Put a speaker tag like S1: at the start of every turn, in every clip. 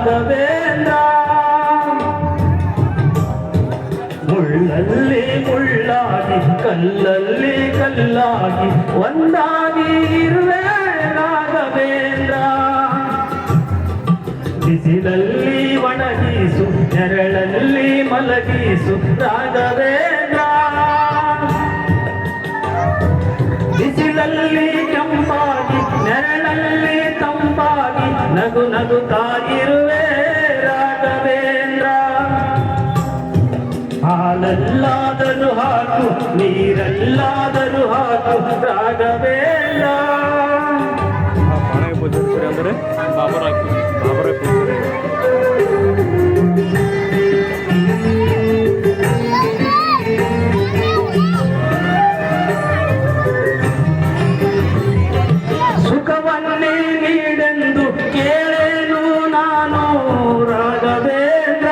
S1: ರಾಘವೇಂದ್ರ ಮುಳ್ಳಲ್ಲಿ ಮುಳ್ಳಾಗಿ ಕಲ್ಲಲ್ಲಿ ಕಲ್ಲಾಗಿ ಒಂದಾಗಿ ಇರುವೆ ರಾಘವೇಂದ್ರ ಬಿಸಿಲಲ್ಲಿ ಒಣಗಿಸು ನೆರಳಲ್ಲಿ ಮಲಗಿಸು ರಾಘವೇಂದ್ರ ಬಿಸಿಲಲ್ಲಿ ಕೆಂಪಾಗಿ ನೆರಳಲ್ಲಿ ತಂಪಾಗಿ ನಗು ನಗುತ್ತಾ ಇರುವೆ ರಾಘವೇಂದ್ರ ಹಾಲಲ್ಲಾದರೂ ಹಾಕು ನೀರಲ್ಲಾದರೂ ಹಾಕು ರಾಘವೇಂದ್ರ
S2: ಬಾಣೆ ಪೂಜೆ ಅಂದರೆ ಬಾಬರ ಪೂಜೆ
S1: ಸುಖವನ್ನೇ ನೀಡೆಂದು ಕೇಳೇನು ನಾನು ರಾಘವೇಂದ್ರ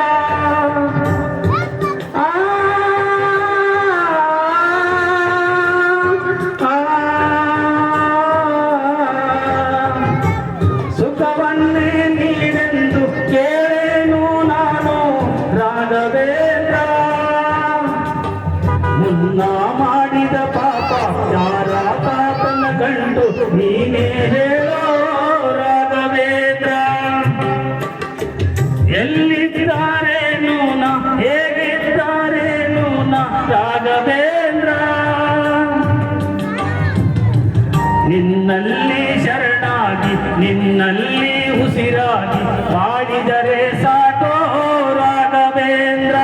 S1: ಸುಖವನ್ನೇ ನೀಡೆಂದು ಕೇಳೇನು ನಾನು ರಾಘವೇಂದ್ರ ಮುನ್ನ ಮಾಡಿದ ಪಾಪ ಯಾರ ಪಾಪನ ಕಂಡು ನೀನೇ ಹೇಳೋ ರಾಘವೇಂದ್ರ ಎಲ್ಲಿದ್ದಾರೇನು ನಾ ಹೇಗಿದ್ದಾರೇನು ನಾ ರಾಘವೇಂದ್ರ ನಿನ್ನಲ್ಲಿ ಶರಣಾಗಿ ನಿನ್ನಲ್ಲಿ ಉಸಿರಾಗಿ ಮಾಡಿದರೆ ಸಾಕೋ ರಾಘವೇಂದ್ರ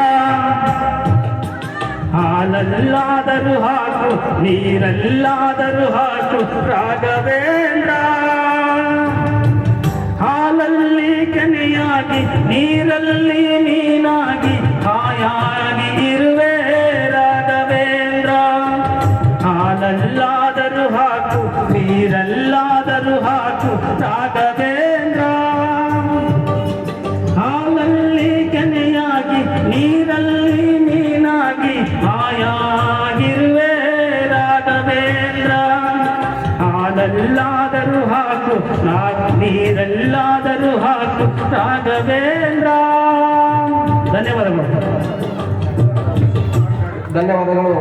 S1: ಹಾಲಲ್ಲಾದರೂ ಹಾಕು ನೀರಲ್ಲಾದರೂ ಹಾಕು ರಾಘವೇಂದ್ರ ಹಾಲಲ್ಲಿ ಕೆನೆಯಾಗಿ ನೀರಲ್ಲಿ ನೀನಾಗಿ ಹಾಯಾಗಿ ಇರುವೆ ರಾಘವೇಂದ್ರ ಹಾಲಲ್ಲಾದರೂ ಹಾಕು ನೀರಲ್ಲಾದರೂ ಹಾಕು ರಾಘವೇಂದ್ರ ಹಾಲಲ್ಲಿ ಕೆನೆಯಾಗಿ ನೀರಲ್ಲಿ ನೀನಾಗಿ ಹಾಯಾಗಿರುವೆ ರಾಘವೇಂದ್ರ ಹಾಲಲ್ಲಾದರೂ ಹಾಕು ನೀರಲ್ಲಾದರೂ ಹಾಕು ರಾಘವೇಂದ್ರ ಧನ್ಯವಾದಗಳು.